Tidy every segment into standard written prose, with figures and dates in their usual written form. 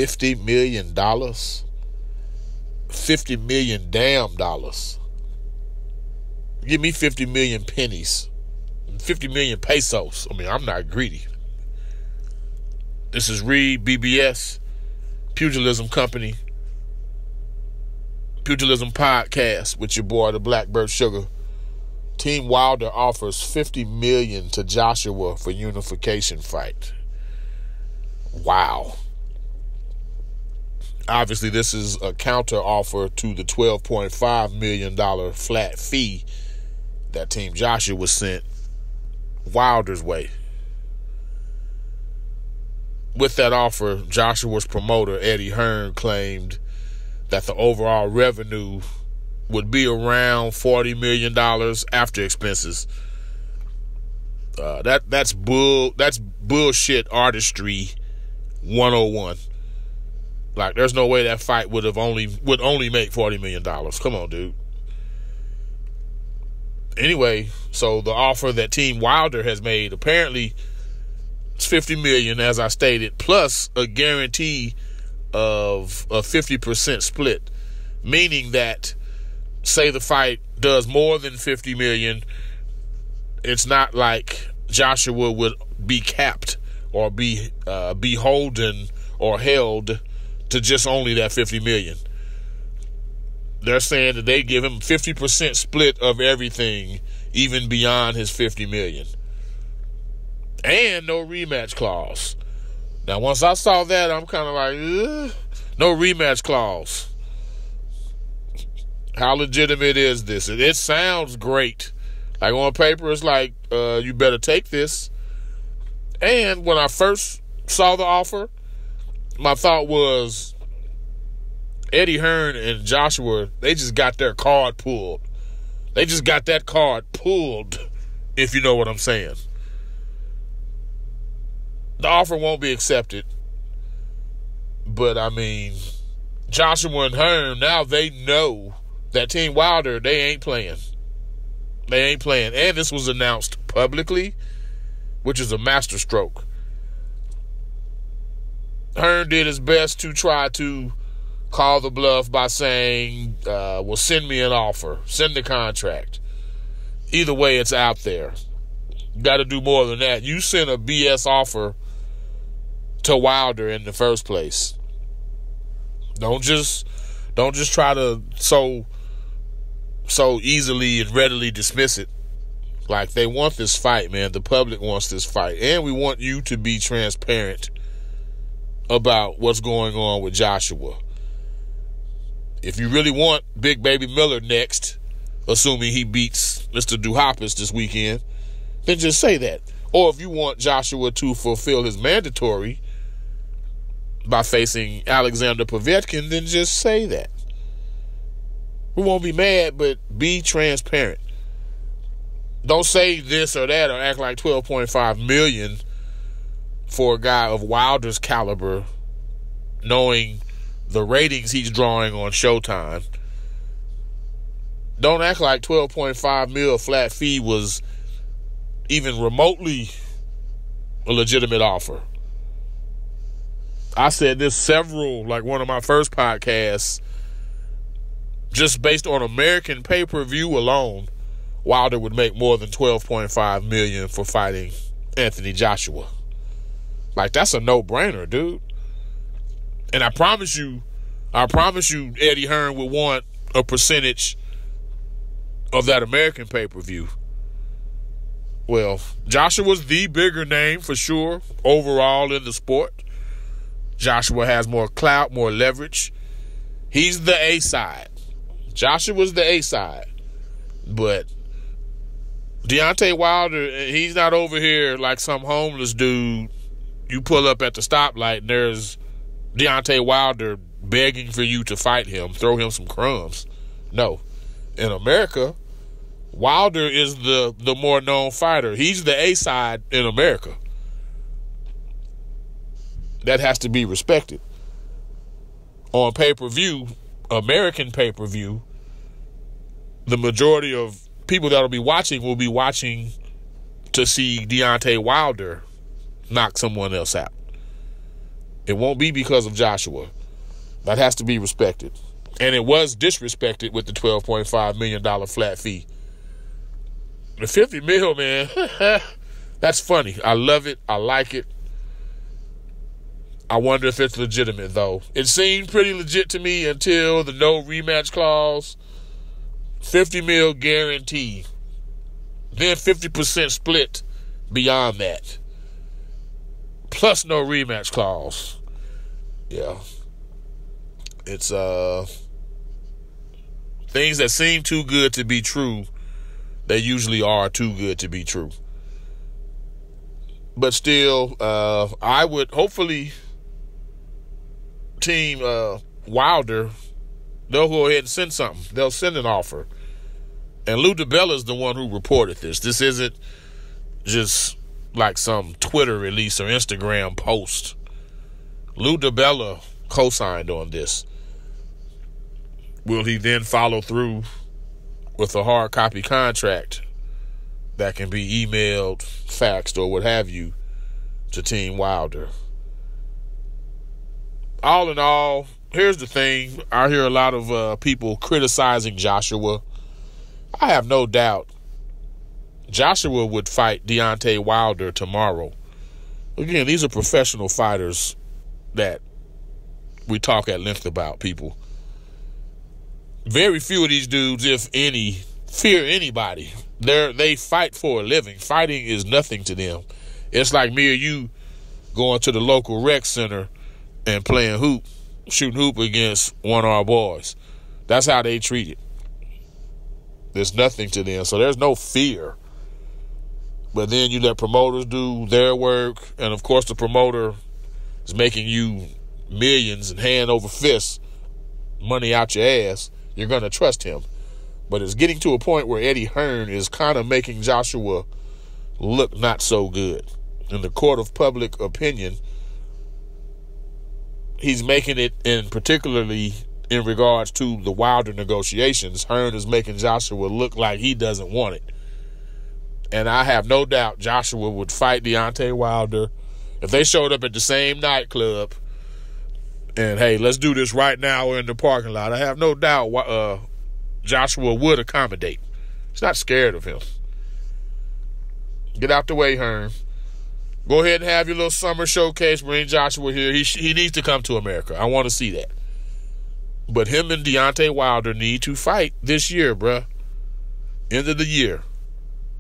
$50 million. $50 million damn dollars. Give me 50 million pennies. 50 million pesos. I mean, I'm not greedy. This is Reed, BBS, Pugilism Company, Pugilism Podcast with your boy, the Black Bert Sugar. Team Wilder offers $50 million to Joshua for unification fight. Wow. Obviously, this is a counter offer to the $12.5 million flat fee that Team Joshua sent Wilder's way. With that offer, Joshua's promoter, Eddie Hearn, claimed that the overall revenue would be around $40 million after expenses. That's bullshit artistry 101. Like, there's no way that fight would only make $40 million. Come on, dude. Anyway, so the offer that Team Wilder has made, apparently it's $50 million, as I stated, plus a guarantee of a 50% split, meaning that, say the fight does more than $50 million, it's not like Joshua would be capped or be beholden or held to just only that $50 million. They're saying that they give him 50% split of everything, even beyond his $50 million. And no rematch clause. Now, once I saw that, I'm kind of like, ugh. No rematch clause. How legitimate is this? It sounds great. Like, on paper, it's like, you better take this. And when I first saw the offer, my thought was, Eddie Hearn and Joshua, they just got their card pulled. They just got that card pulled, if you know what I'm saying. The offer won't be accepted. But, I mean, Joshua and Hearn, now they know that Team Wilder, they ain't playing. They ain't playing. And this was announced publicly, which is a masterstroke. Hearn did his best to try to call the bluff by saying, well, send me an offer. Send the contract. Either way, it's out there. You got to do more than that. You sent a BS offer to Wilder in the first place. Don't just try to so easily and readily dismiss it. Like, they want this fight, man. The public wants this fight. And we want you to be transparent about what's going on with Joshua. If you really want Big Baby Miller next, assuming he beats Mr. Duhopis this weekend, then just say that. Or if you want Joshua to fulfill his mandatory by facing Alexander Povetkin, then just say that. We won't be mad, but be transparent. Don't say this or that or act like $12.5 million for a guy of Wilder's caliber, knowing the ratings he's drawing on Showtime. Don't act like $12.5 million flat fee was even remotely a legitimate offer. I said this like one of my first podcasts, just based on American pay-per-view alone, Wilder would make more than $12.5 million for fighting Anthony Joshua. Like, that's a no-brainer, dude. And I promise you, Eddie Hearn would want a percentage of that American pay-per-view. Well, Joshua's the bigger name for sure overall in the sport. Joshua has more clout, more leverage. He's the A side. Joshua's the A side. But Deontay Wilder, he's not over here like some homeless dude. You pull up at the stoplight and there's Deontay Wilder begging for you to fight him, throw him some crumbs. No. In America, Wilder is the more known fighter. He's the A side in America. That has to be respected. On pay-per-view, American pay-per-view, the majority of people that will be watching to see Deontay Wilder knock someone else out. It won't be because of Joshua. That has to be respected. And it was disrespected with the $12.5 million flat fee. The $50 million, man, that's funny. I love it. I like it. I wonder if it's legitimate, though. It seemed pretty legit to me until the no rematch clause. $50 million guarantee. Then 50% split beyond that. Plus no rematch clause. Yeah. It's things that seem too good to be true, they usually are too good to be true. But still, I would hopefully team Wilder, they'll go ahead and send something. They'll send an offer. And Lou DiBella is the one who reported this. This isn't just like some Twitter release or Instagram post. Lou DiBella co-signed on this. Will he then follow through with a hard copy contract that can be emailed, faxed, or what have you to Team Wilder? All in all, here's the thing. I hear a lot of people criticizing Joshua. I have no doubt Joshua would fight Deontay Wilder tomorrow. Again, these are professional fighters that we talk at length about, people. Very few of these dudes, if any, fear anybody. They fight for a living. Fighting is nothing to them. It's like me or you going to the local rec center and playing hoop, shooting hoop against one of our boys. That's how they treat it. There's nothing to them. So there's no fear. But then you let promoters do their work. And, of course, the promoter is making you millions and hand over fist, money out your ass. You're going to trust him. But it's getting to a point where Eddie Hearn is kind of making Joshua look not so good. In the court of public opinion, he's making it, and particularly in regards to the Wilder negotiations, Hearn is making Joshua look like he doesn't want it. And I have no doubt Joshua would fight Deontay Wilder if they showed up at the same nightclub and, hey, let's do this right now in the parking lot. I have no doubt Joshua would accommodate. He's not scared of him. Get out the way, Hearn. Go ahead and have your little summer showcase. Bring Joshua here. He needs to come to America. I want to see that. But him and Deontay Wilder need to fight this year, bruh. End of the year.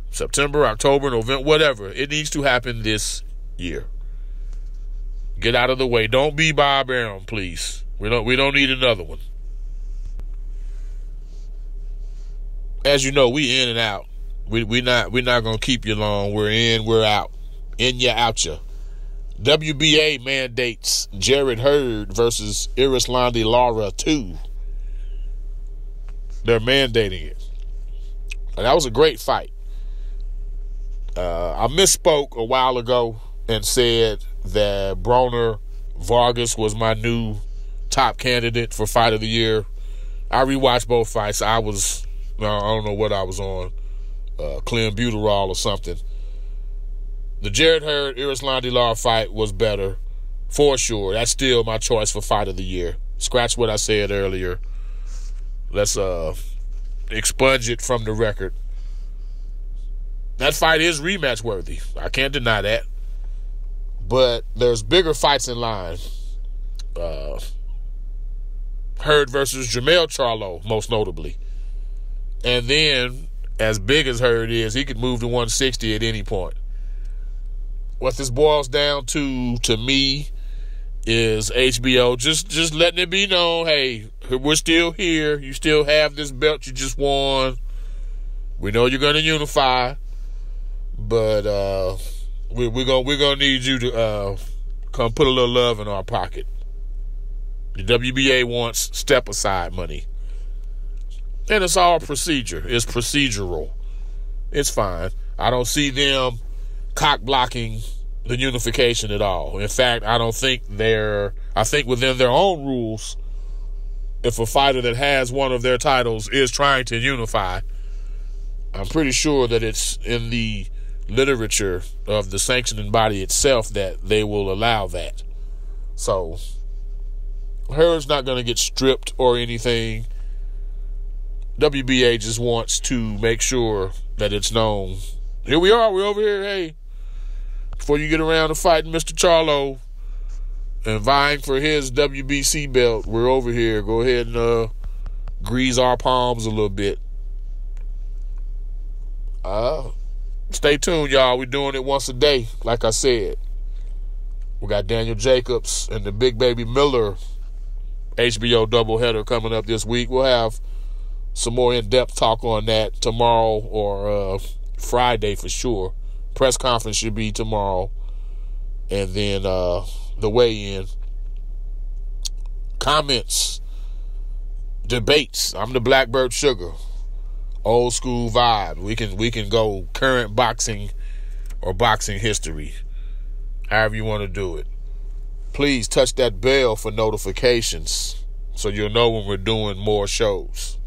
September, October, November, whatever. It needs to happen this year. Get out of the way. Don't be Bob Arum, please. We don't need another one. As you know, we in and out. We're not gonna keep you long. We're in, we're out. In ya, out ya. WBA mandates Jarrett Hurd versus Erislandy Lara 2. They're mandating it. And that was a great fight. I misspoke a while ago and said that Broner Vargas was my new top candidate for Fight of the Year. I rewatched both fights. I don't know what I was on, Clenbuterol or something. The Jarrett Hurd Erislandy Lara fight was better, for sure. That's still my choice for Fight of the Year. Scratch what I said earlier. Let's expunge it from the record. That fight is rematch worthy. I can't deny that. But there's bigger fights in line. Hurd versus Jermell Charlo, most notably. And then, as big as Hurd is, he could move to 160 at any point. What this boils down to me, is HBO just letting it be known, hey, we're still here. You still have this belt you just won. We know you're going to unify, but we're gonna need you to come put a little love in our pocket. The WBA wants step-aside money. And it's all procedure. It's procedural. It's fine. I don't see them cock-blocking the unification at all. In fact, I think within their own rules, if a fighter that has one of their titles is trying to unify, I'm pretty sure that it's in the literature of the sanctioning body itself that they will allow that. So her's not going to get stripped or anything. WBA just wants to make sure that it's known. Here we are. We're over here. Hey, before you get around to fighting Mr. Charlo and vying for his WBC belt, we're over here. Go ahead and grease our palms a little bit. Stay tuned, y'all. We're doing it once a day, like I said. We got Daniel Jacobs and the Big Baby Miller HBO doubleheader coming up this week. We'll have some more in-depth talk on that tomorrow or Friday for sure. Press conference should be tomorrow. And then the weigh-in. Comments. Debates. I'm the Blackbird Sugar. Old school vibe. We can go current boxing or boxing history. However you want to do it. Please touch that bell for notifications so you'll know when we're doing more shows.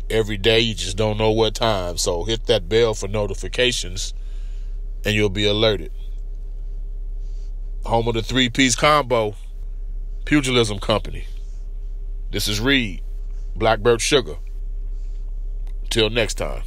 Every day, you just don't know what time. So hit that bell for notifications and you'll be alerted. Home of the three-piece combo, Pugilism Company. This is Reed, Blackbird Sugar. Till next time.